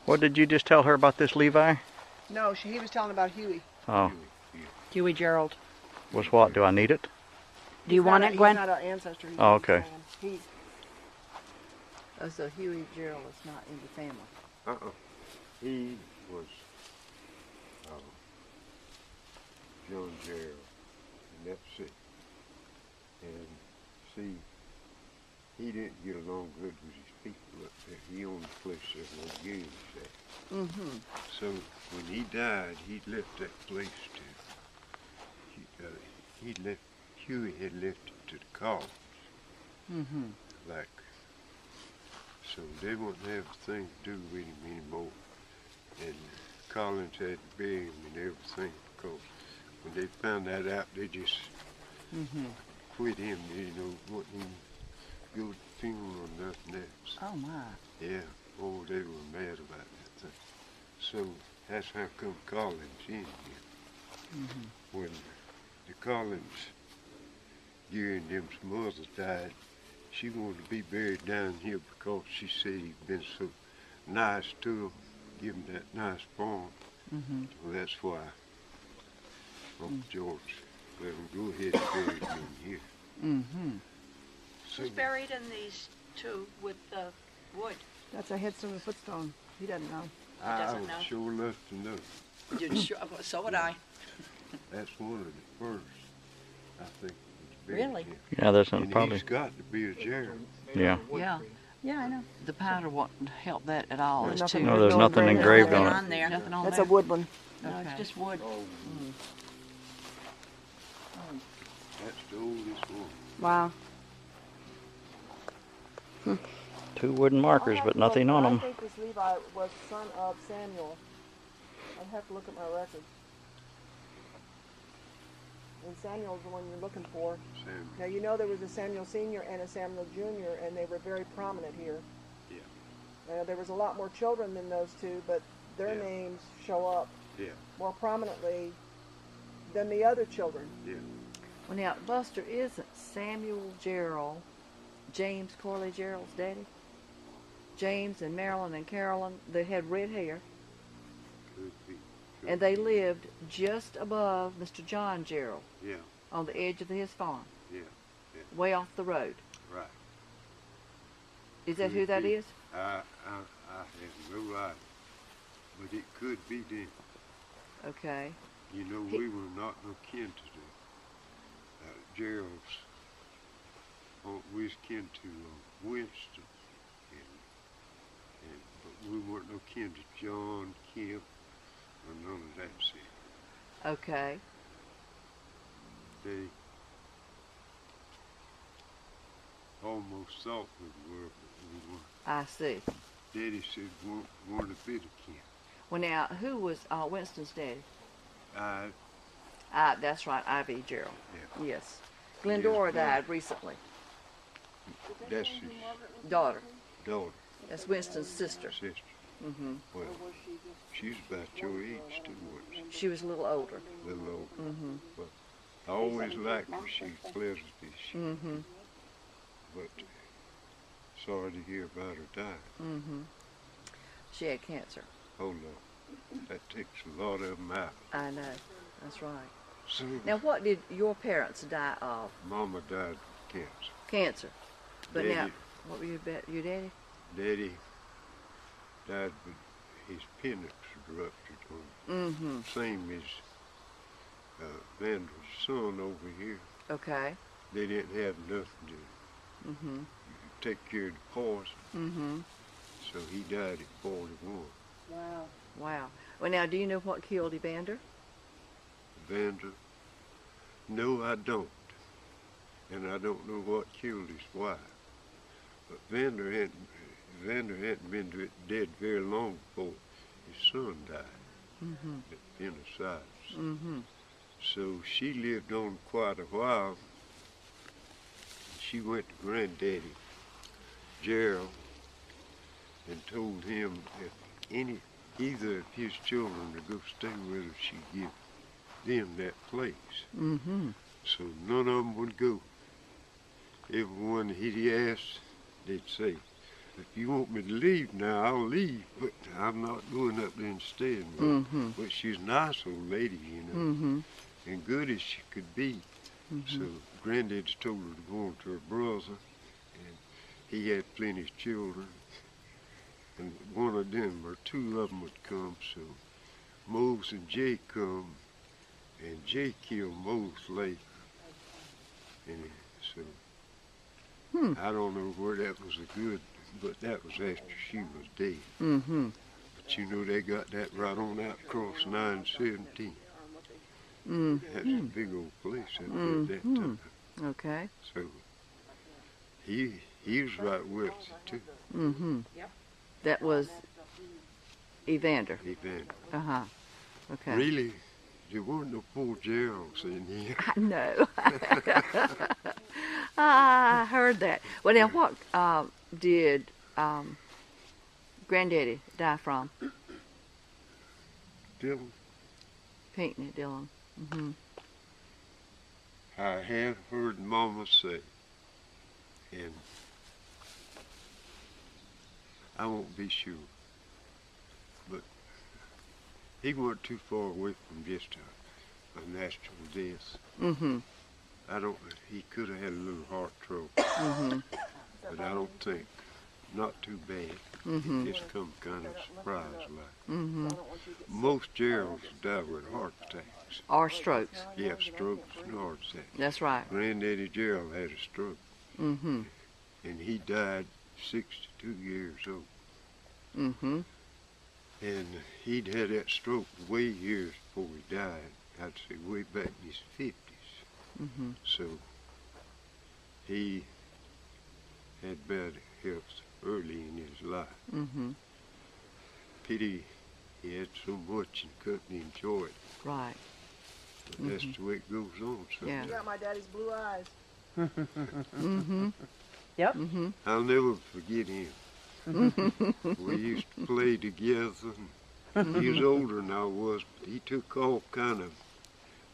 What did you just tell her about this Levi? No, he was telling about Huey. Oh. Huey Gerrald. Was what? Do I need it? Do you want it, Gwen? He's not an ancestor. Oh, okay. Oh, so Huey Gerrald is not in the family. He was John Gerrald, and that's it. And see, he didn't get along good with his people up there. He owned a place that no games at. Mm-hmm. So when he died, he left that place to, Huey had left it to the Collins. Mm-hmm. Like, so they wouldn't have a thing to do with him anymore. And Collins had to bury him and everything because when they found that out, they just quit him, wouldn't even go to the funeral or nothing else. Oh, my. Yeah, oh, they were mad about that thing. So that's how come Collins in here. When the Collins, during them's mother died, she wanted to be buried down here because she said he'd been so nice to him, give him that nice farm. So that's why Uncle George let him go ahead and bury him in here. So, Who's buried in these two with the wood? That's a headstone and footstone. He doesn't know. I doesn't was know. sure enough to know. You're sure? So would I. That's one of the first, I think. Really? Yeah, there's And probably. he's got to be a Gerald. Yeah. Yeah. Yeah, I know. The powder won't help that at all. There's It's nothing- too. No, there's nothing engraved Nothing on it. on there. Nothing on That's there. a wood one. No, Okay. it's just wood. That's the oldest one. Wow. 2 wooden markers, but nothing on them. I think this Levi was son of Samuel. I'd have to look at my records. And Samuel's the one you're looking for. Sam. Now, you know there was a Samuel Sr. and a Samuel Jr., and they were very prominent here. Yeah. There was a lot more children than those two, but their Yeah. names show up Yeah. more prominently than the other children. Yeah. Well, now, Buster, isn't Samuel Gerald James Corley Gerald's daddy? James and Marilyn and Carolyn, they had red hair, Could be. Could and they lived just above Mr. John Gerald be. Yeah. on the edge of his farm, Yeah. way off the road. Right. Is that who Could that be. is? I have no idea. But it could be them. Okay. You know, He- we were not no kin to the Geralds. We was kin to Winston. But we weren't no kin to John, Kemp, or none of that shit. Okay. They almost thought we were, but we weren't. I see. Daddy said weren't a bit of kin. Well, now, who was Winston's daddy? That's right, Ivy Gerald. Yeah. Yes. Glendora Yeah. died recently. That's his Daughter. daughter, That's Winston's sister. sister. Mm-hmm. Well, she's about your age too, wasn't She was a little older. she? A little older. Mm-hmm. I always liked her. She's pleasant as shit. Mm-hmm. But sorry to hear about her dying. Mm-hmm. She had cancer. Oh no, that takes a lot of them out. I know. That's right. So Now, what did your parents die of? Mama died of cancer. Cancer. But now, Daddy, what were your daddy? Daddy died, but his appendix ruptured on him. Mm-hmm. Same as Vander's son over here. Okay. They didn't have nothing to Mm-hmm. take care of the poison, Mm-hmm. so he died at 41. Wow. Wow. Well, now, do you know what killed Evander? Vander? No, I don't. And I don't know what killed his wife. But Vander hadn't been dead very long before his son died. Mm-hmm. Appendicitis. Mm-hmm. So she lived on quite a while. She went to Granddaddy Gerald and told him if either of his children to go stay with her, she'd give them that place. Mm-hmm. So none of them would go. Everyone he asked, they'd say, if you want me to leave now, I'll leave, but I'm not going up there and staying with her. Mm-hmm. But she's a nice old lady, you know, Mm-hmm. and good as she could be. So Granddad's told her to go on to her brother, and he had plenty of children. And one of them, or two of them would come, so Mose and Jay come, and Jay killed Mose later. And so, I don't know where that was a good, but that was after she was dead. Mm-hmm. But you know, they got that right on out across 917. Mm-hmm. That's a big old place out there at that time. Okay. So, he was right with it too, Mm-hmm. That was Evander. Evander. Uh-huh. Okay. Really, there weren't no poor Geralds in here. I know. I heard that. Well, now what did Granddaddy die from? Dylan, Pinckney, Dylan. Mm-hmm. I have heard Mama say, and I won't be sure, but he wasn't too far away from just a natural death. Mm-hmm. I don't. He could have had a little heart trouble, Mm-hmm. but I don't think. Not too bad. Mm-hmm. It just come kind of surprise like. Mm-hmm. Most Geralds die with heart attacks. Or strokes. Yeah, strokes and heart attacks. That's right. Granddaddy Gerald had a stroke, Mm-hmm. and he died 62 years old. Mm-hmm. And he'd had that stroke way years before he died. I'd say way back in his 50s. Mm-hmm. So he had bad health early in his life. Mm-hmm. Pity he had so much and couldn't enjoy it. Right. But that's the way it goes on Yeah. sometimes. You got my daddy's blue eyes. Mm-hmm. Yep. Mm-hmm. I'll never forget him. We used to play together. And he was older than I was, but he took all kind of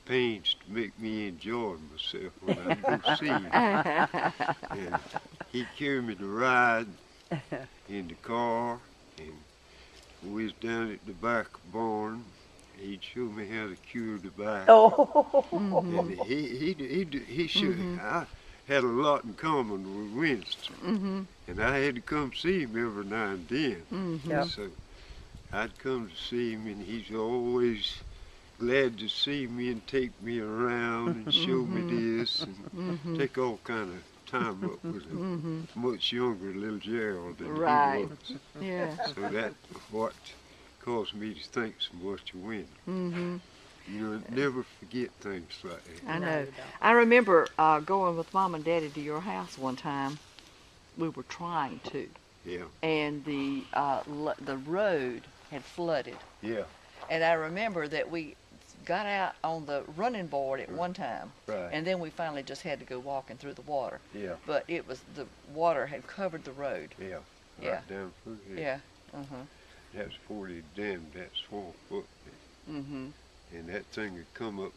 pains to make me enjoy myself when I go see him. And he'd carry me to ride in the car, and we was down at the back of the barn. He'd show me how to cure the back. Oh. And he should. I had a lot in common with Winston, Mm-hmm. and I had to come see him every now and then. Mm-hmm. Yep. So I'd come to see him, and he's always glad to see me and take me around and show me this and take all kind of time up with a much younger little Gerald than Right. he was. Yeah. So that's what caused me to think so much of Win. Mm-hmm. You know, never forget things like that. I No, know. you don't. I remember going with Mom and Daddy to your house one time. We were trying to, Yeah, and the road had flooded. yeah, And I remember that we got out on the running board at one time, right, and then we finally just had to go walking through the water. yeah, But it was the water had covered the road. yeah. Yeah. Right down through here. Yeah. Uh-huh. That's before they dammed that swamp up there. Mm-hmm. And that thing would come up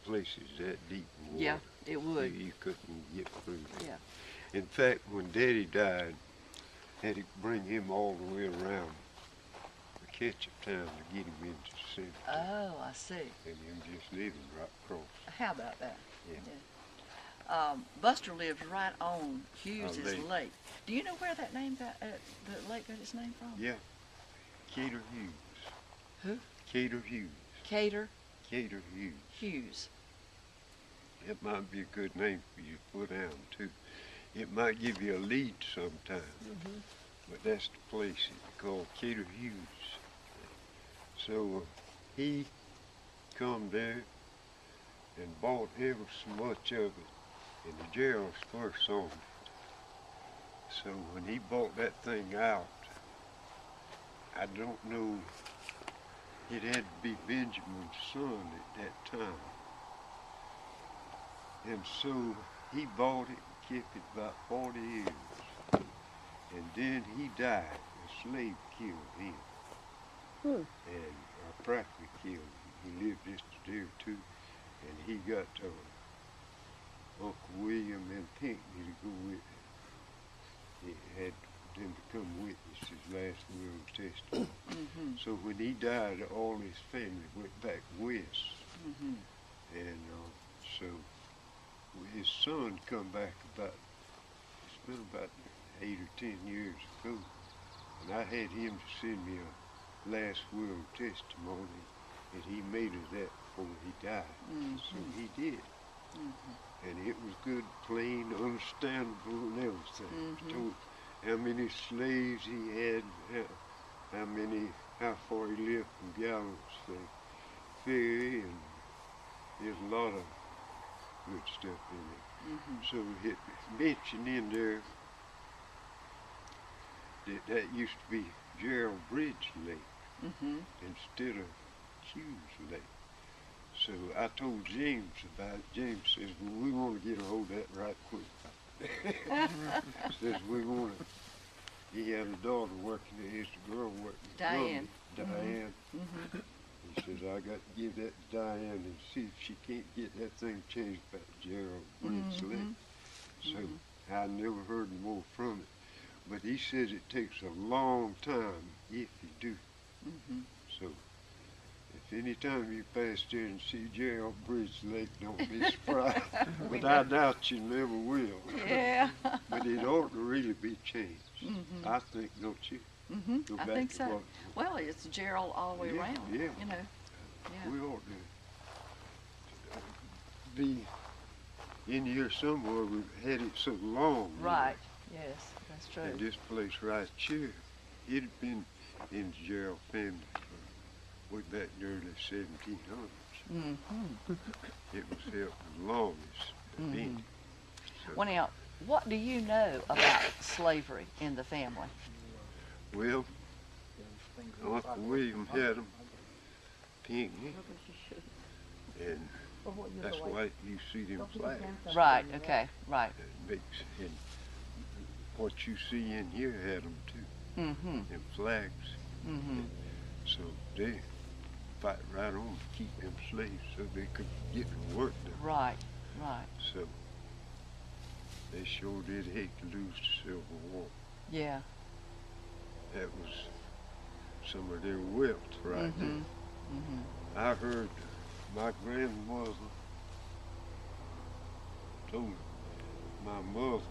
places that deep in water. Yeah, it would. You couldn't get through there. Yeah. In fact, when Daddy died, had to bring him all the way around the ketchup town to get him into the cemetery. Oh, I see. And him just living right across. How about that? Yeah. Buster lives right on Hughes's lake. Lake. Do you know where that name got, the lake got its name from? Yeah. Cater Hughes. Who? Cater Hughes. Cater Cater Hughes. Hughes. That might be a good name for you to put down too. It might give you a lead sometime. But that's the place it's called Cater Hughes. So he come there and bought ever so much of it, and the Geralds first owned it. So when he bought that thing out, I don't know, it had to be Benjamin's son at that time. And so he bought it and kept it about 40 years. And then he died. A slave killed him. And practically killed him. He lived just a day or two. And he got Uncle William and Pinckney to go with him. He had him to come witness his last will and testament. So when he died, all his family went back west. And so his son come back it's been about 8 or 10 years ago. And I had him to send me a last will and testimony, and he made it that before he died. So he did. And it was good, plain, understandable, and everything. He told how many slaves he had, how far he lived from Gallows Ferry, and there's a lot of good stuff in it. So it mentioned in there that used to be Gerald Bridge Lake instead of Hughes Lake. So I told James about it. James says, well, we want to get a hold of that right quick. Says we want to. He had a daughter working there. Here's the girl working. Diane. Diane. He says, I got to give that to Diane and see if she can't get that thing changed back to Gerald Bridge Lake. So I never heard more from it. But he says it takes a long time if you do. So if any time you pass there and see Gerald Bridge Lake, don't be surprised. But I doubt you never will. Yeah. But it ought to really be changed. I think, don't you? Go I back think to so. what Well, it's Gerald all the way Yeah, around. yeah. You know. Yeah. we ought to be in here somewhere. We've had it so long. you know. Right. Yes, that's true. And this place right here, it had been in the Gerrald family for way back in the early 1700s. It was here for the longest event. So, Well, now, what do you know about slavery in the family? well, Uncle William had them Pinckney, and that's why you see them flags. Right. Okay. Right. And what you see in here had them too, them flags. So they fight right on to keep them slaves so they could get to work done. Right. Right. So they sure did hate to lose the Civil War. Yeah. That was some of their wealth right there. I heard my grandmother told my mother,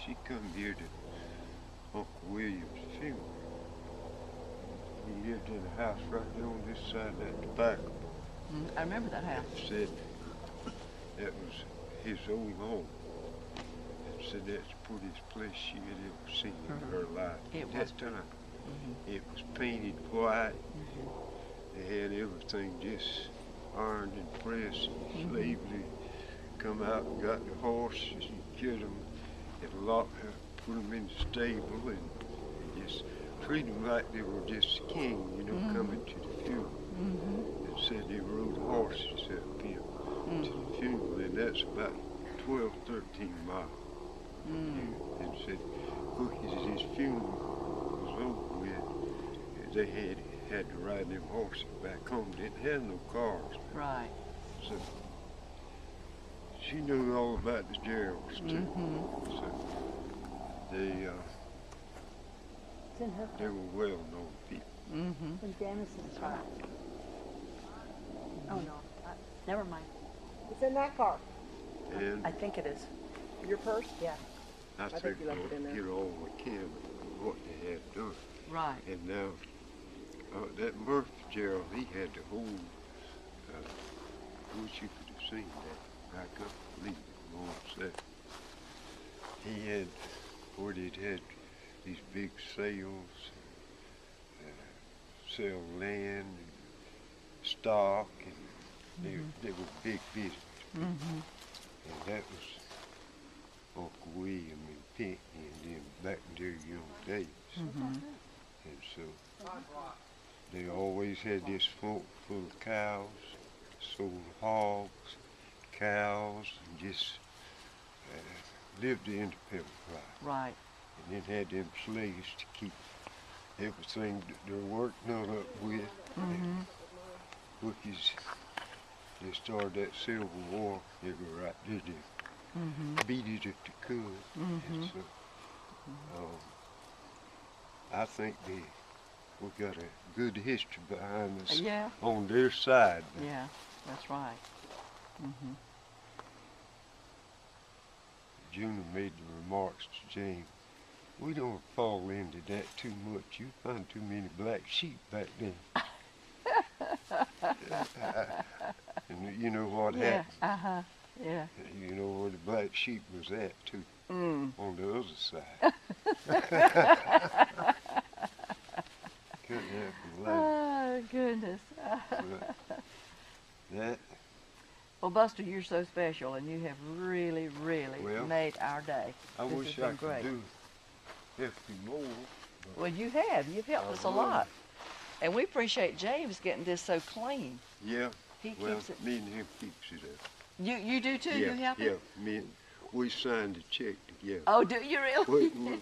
she come here to Uncle William's funeral. He lived in a house right there on this side of that tobacco. I remember that house. Said that was his old home. And said that's the prettiest place she had ever seen in her life. It At was. that time, it was painted white. They had everything just ironed and pressed. Slavely come out and got the horses and killed them and put them in the stable and just treat them like they were just king, you know, coming to the funeral. And said they rode horses up here to the funeral, and that's about 12, 13 miles. And said, as his funeral was over with, they had to ride them horses back home. Didn't have no cars. Right. So she knew all about the Geralds too. So they were well-known people. When Jamison's car. Oh, no. Never mind. It's in that car. And I think it is. Your purse? Yeah. I think think you left it in there. get all we can of what they had done. Right. And now, that Murphy Gerald, he had to hold, wish you could have seen that. I couldn't believe it, Lord said. He had, where they'd had these big sales, sell land, and stock, and they were big business. And that was Uncle William and Pinckney and them back in their young days. And so they always had this folk full of cows, sold hogs, cows, and just lived the independent life. Right. And then had them slaves to keep everything their work done up with. And bookies, they started that Civil War, they were right there, they beat it if they could. And so, I think we got a good history behind us Yeah. on their side. Yeah, that's right. Mm-hmm. Junior made the remarks to James. We don't fall into that too much. You find too many black sheep back then. And you know what Yeah. happened? Uh-huh. Yeah. You know where the black sheep was at too, Mm. on the other side. Couldn't happen later. Oh, goodness. But that, Well, Buster, you're so special, and you have really, really Well, made our day. I This wish has I been could great. do 50 more. Well, you have. You've helped I us a would. lot. And we appreciate James getting this so clean. Yeah, He well, keeps it. me and him keeps it up. You do too? Yeah, You help yeah, him? me and, we signed a check together. Oh, do you really?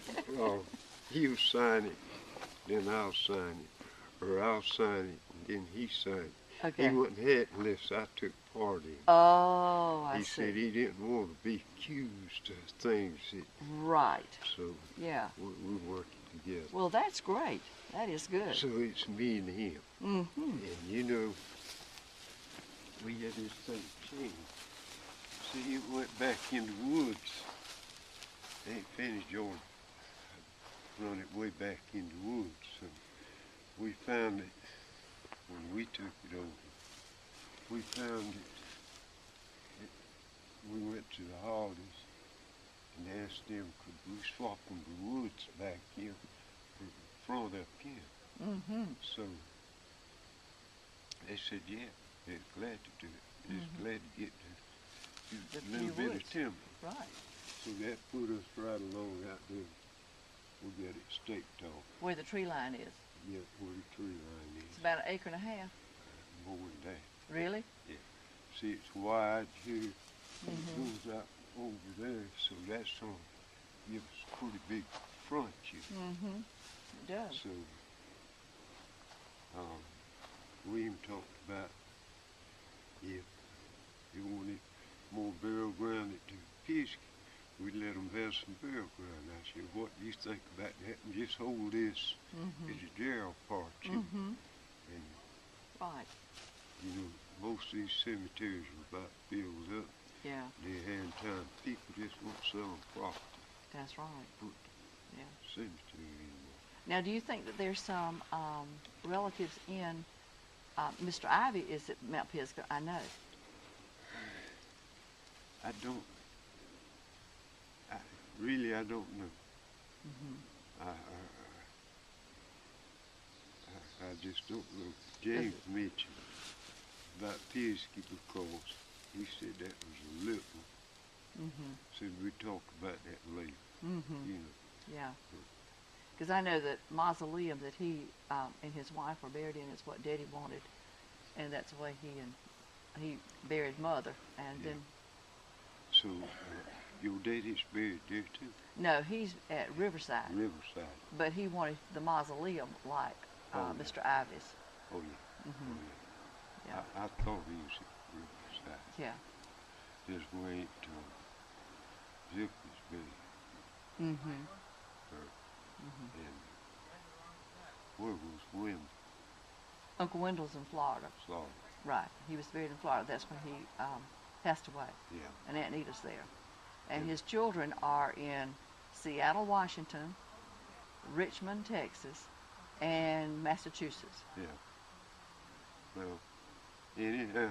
He'll sign it, then I'll sign it. Or I'll sign it, and then he sign it. Okay. He wouldn't have it unless I took part in it. Oh, I He see. said he didn't want to be accused of things, Right. so Yeah. we work it together. Well, that's great. That is good. So it's me and him. Mm-hmm. And you know, we had this thing changed. See, it went back in the woods. Ain't finished, Jordan. Run it way back in the woods. So we found it when we took it over. We found it. We went to the Hardys and asked them, could we swap them the woods back here for front up here? Mm-hmm. So they said, yeah, they're glad to do it. They're glad to get The a little few bit woods. of timber. Right. So that put us right along out there. We got it staked off. Where the tree line is. Yeah, where the tree line It's is. about an acre and a half. More than that. Really? See, it's wide here. Mhm. It goes out over there, so that's gonna give us a pretty big front here. Mm-hmm. It does. So, William talked about if they wanted more burial ground at the Pisgah, we'd let them have some burial ground. I said, what do you think about that? And just hold this Mm-hmm. as a Gerrald part too. Mm-hmm. And, Right. you know, most of these cemeteries are about filled up. Yeah, They had time. People just won't sell them property, that's right. cemetery anymore. Now, do you think that there's some relatives in Mr. Ivy is at Mount Pisgah? I know. I don't know. Mm-hmm. I just don't know. James mentioned about Pisgah because he said that was a little one. Mm-hmm. Said we talk about that later. Mm-hmm. You know, Yeah. Because I know that mausoleum that he and his wife were buried in is what Daddy wanted, and that's the way he buried Mother. And Yeah. then so your daddy's buried there too, no, he's at Riverside, Riverside. but he wanted the mausoleum like Oh, yeah. Mr. Ivy's. Oh yeah, Mm-hmm. oh yeah. Yeah. I thought he was at Riverside. Yeah. Just wait till Zipper's buried. Mm-hmm. And where was Wim? Uncle Wendell's in Florida. Florida. Right. He was buried in Florida. That's when he passed away. Yeah. And Aunt Nita's there. And Yeah. his children are in Seattle, Washington, Richmond, Texas, and Massachusetts. Yeah. Well, anyhow,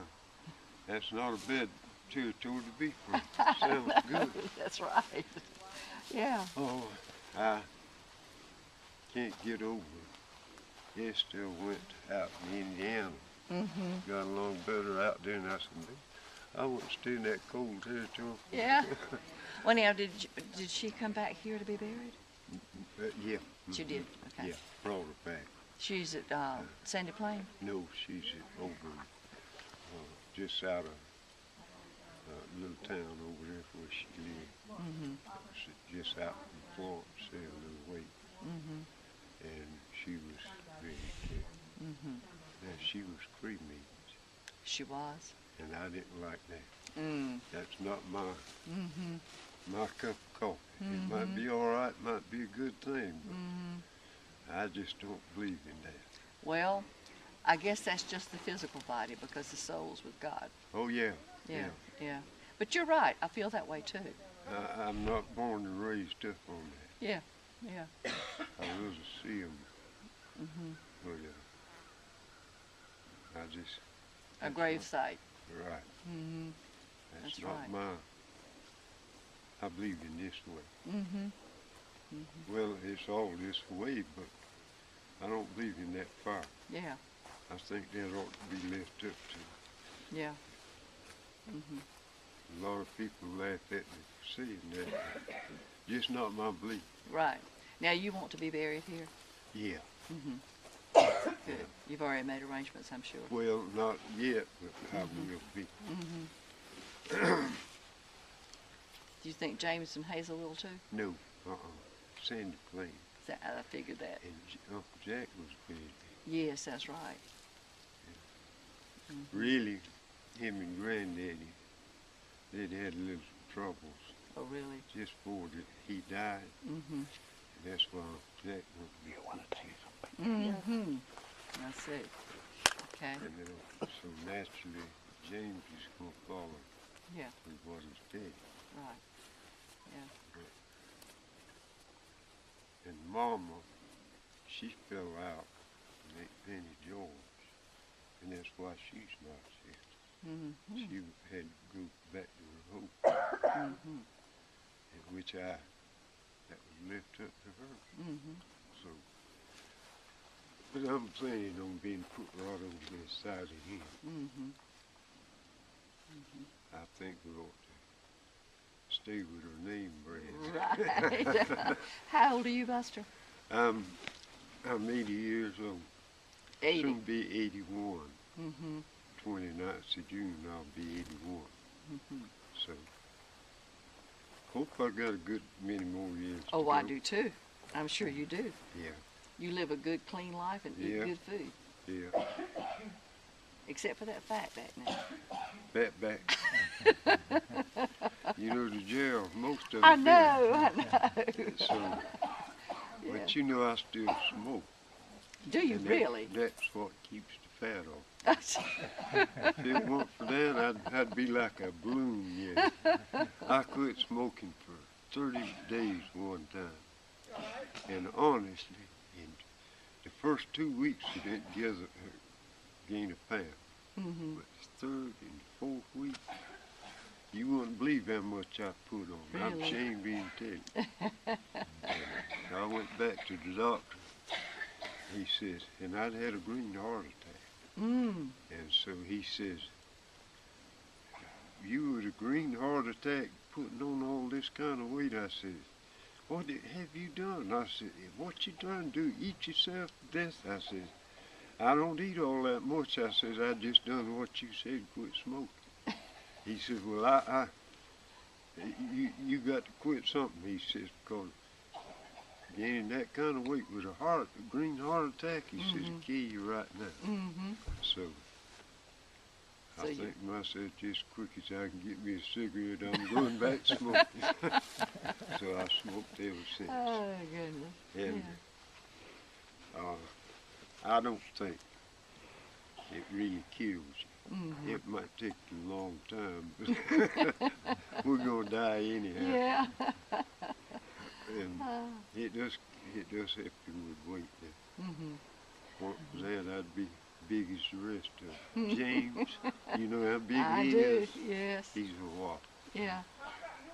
that's not a bad territory to be from. Sounds good. That's right. Yeah. Oh, I can't get over it. Esther went out in Indiana. Mm-hmm. Got along better out there, and I said, "Man, I wouldn't stay in that cold territory." Yeah. Well, now, did she come back here to be buried? Yeah. She did. Okay. Yeah, brought her back. She's at Sandy Plain. No, she's over just out of a little town over there where she lived. Mm-hmm. Just out from Florence, there a little way. Mm-hmm. And she was very good. Mm-hmm. Now, she was cremated, She was. and I didn't like that. Mm. That's not my Mm-hmm. cup of coffee. It might be all right, might be a good thing, but Mm-hmm. I just don't believe in that. Well, I guess that's just the physical body because the soul's with God. Oh yeah, Yeah, yeah. But you're right. I feel that way too. I'm not born and raised up on that. Yeah, yeah. I really see them, Mhm. but I just A grave site. right. Mhm. That's That's not right. my. I believe in this way. Mhm. Well, it's all this way, but I don't believe in that fire. Yeah, I think that ought to be left up to. yeah. Mhm. A lot of people laugh at me for saying that. Just not my belief. Right. Now you want to be buried here? Yeah. Mhm. Good. You've already made arrangements, I'm sure. Well, not yet, but I will be. Mhm. Do you think James and Hazel will too? No. Sandy Plain. I figured that. And Uncle Jack was buried. Yes, that's right. Really, him and Granddaddy, they'd had little troubles Oh, really? just before he died. Mhm. And that's why Uncle Jack went to You want to take something? Mhm. I see. Okay. And then, so naturally, James is going to follow. Yeah. With what he's dead. Right. And Mama, she fell out and ate Penny George. And that's why she's not here. Mhm. She had to go back to her home, Mhm. which that was left up to her. Mhm. So, but I'm planning on being put right over the side of him. Mhm. I think we ought to stay with her name brand. Right. How old are you, Buster? I'm 80 years old. 80. Soon be 81. Mhm. 29th of June, I'll be 81. Mhm. So, hope I got a good many more years to Oh, go. I do too. I'm sure you do. Yeah, You live a good, clean life and eat Yeah. good food. yeah. Except for that fat back now. Back. You know the jail, most of I it. know. So, Yeah. but you know I still smoke. Do you And really? That's what keeps the fat off. If it weren't for that, I'd be like a balloon, yeah. I quit smoking for 30 days one time. And honestly, in the first 2 weeks I didn't gain a pound. Mhm. But the third and fourth week, you wouldn't believe how much I put on. I'm Really? ashamed to even tell you. I went back to the doctor. He says, and I'd had a green heart attack. Mm. And so he says, you with a green heart attack putting on all this kind of weight. I said, what have you done? I said, what you done? Do eat yourself to death? I said, I don't eat all that much. I said, I just done what you said, quit smoking. He says, well, you got to quit something. He says, because gaining that kind of weight with a green heart attack, he says, it'll kill you right now. Mhm. So, So I you- think myself just quick as I can get me a cigarette, I'm going back smoking. So I smoked ever since. Oh goodness. And I don't think it really kills you. Mhm. It might take a long time, but we're gonna die anyhow. Yeah. And it does help you with weight. Mhm. What was that? I'd be big as the rest of them. James, you know how big I he do. is? Yes. He's a whopper. Yeah.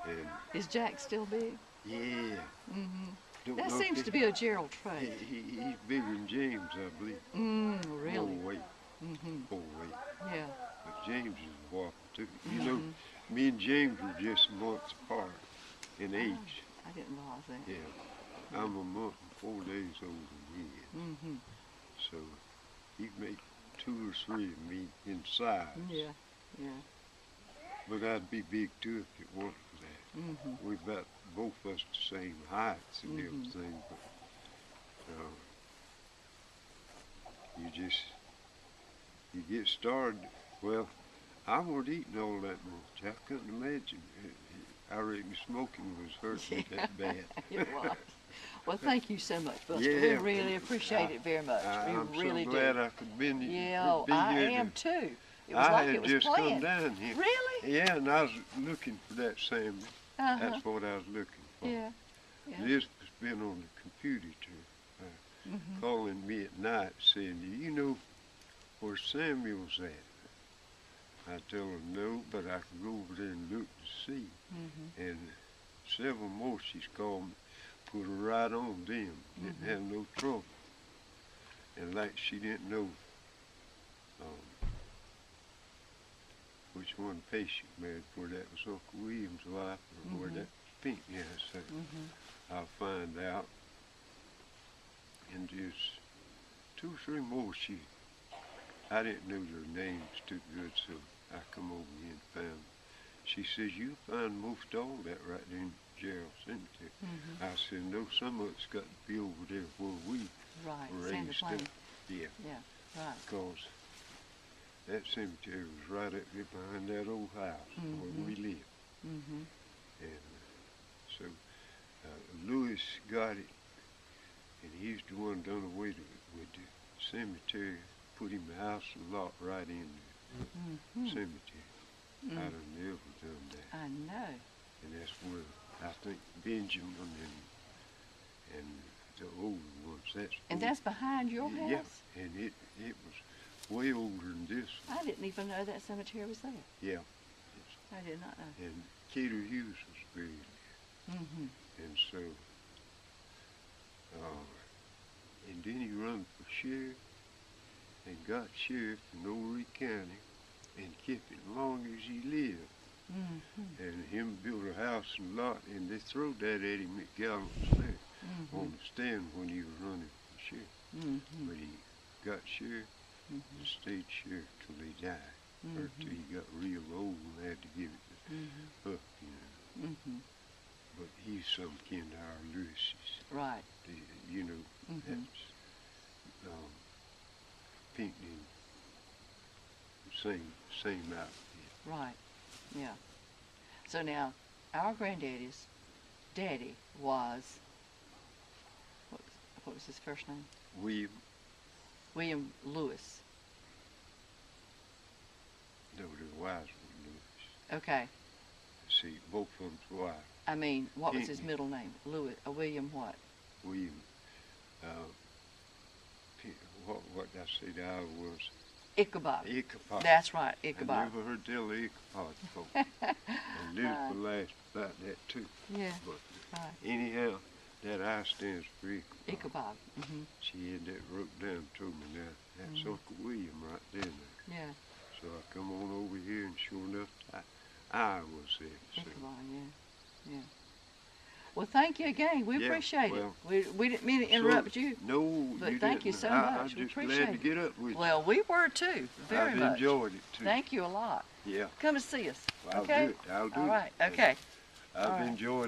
And Is Jack still big? yeah. Mhm. Don't That know seems if to be a Gerald trait. he's bigger than James, I believe. Really? More weight. Mhm. More weight. Yeah. But James is a whopper too. You know, me and James were just months apart in age. I didn't realize that. Yeah. I'm a month and 4 days older than he is. Mhm. So he made 2 or 3 of me in size. Yeah. Yeah. But I'd be big too if it weren't for that. Mhm. We're about both of us the same heights and Mhm. everything, but you get started. Well, I wasn't eating all that much. I couldn't imagine. I reckon smoking was hurting me that bad. It was. Well, thank you so much, Buster. We Yeah, really appreciate it very much. I'm We really so glad do. I could be Yeah, be oh, I here. am too. It was I like had it was just planned. come down here. Really? Yeah, and I was looking for that Sammy. Uh-huh. That's what I was looking for. Yeah. Yeah. Elizabeth's been on the computer calling me at night saying, "Do you know where Samuel's at?" I tell her no, but I can go over there and look to see. And several more she's called me, put her right on them. Didn't have no trouble. And like she didn't know which one patient married, where that was Uncle William's wife or where that Pink, yeah, so I'll find out. And just 2 or 3 more I didn't know their names too good, so I come over here and found them. She says, "You find most all that right there in Gerrald Cemetery." I said, "No, some of it's got to be over there where we Right. were Santa raised Plain. up." Yeah, Yeah. Right. because that cemetery was right up there behind that old house where we lived. And so Lewis got it, and he's the one done away with the cemetery, put him a house and lot right in the cemetery. I'd have never done that. I know. And that's where I think Benjamin and the older ones. And that's behind your house? Yeah, and it was way older than this one. I didn't even know that cemetery was there. Yeah. I did not know. And Cater Hughes was buried there. And so, and then he run for sheriff and got sheriff in Horry County and kept it long as he lived. And him built a house and lot, and they throwed that at him at Gallops there on the stand when he was running for sheriff. But he got sheriff and stayed sheriff till he died, or till he got real old and had to give it up, you know. But he's some kin to our Lewis's. Right. You know, that's Pinckney, same outfit. Right. Yeah. So now, our granddaddy's daddy was, what was his first name? William Lewis. No, the wives were Lewis. Okay. See, both of them's wives. I mean, what was his Pinckney. middle name? William what? William, what did I say the other was? Ichabod. Ichabod. That's right, I Ichabod. never heard tell of Ichabod before. And Elizabeth laughed about that too. Yeah. But Right. anyhow, that I stands for Ichabod. Ichabod. She had that wrote down to me now. That's Uncle William right there now. Yeah. So I come on over here and sure enough, I was there. So. Ichabod, yeah. Yeah. Well, thank you again. We Yeah, appreciate well, it. We didn't mean to interrupt you. No, But you thank you didn't. so I'm much. We just appreciate glad to it. get up with you. Well, we were too. Very I've much. enjoyed it too. Thank you a lot. Yeah. Come and see us. I'll Okay? do it. I'll do All it. right. Okay. I've All right. enjoyed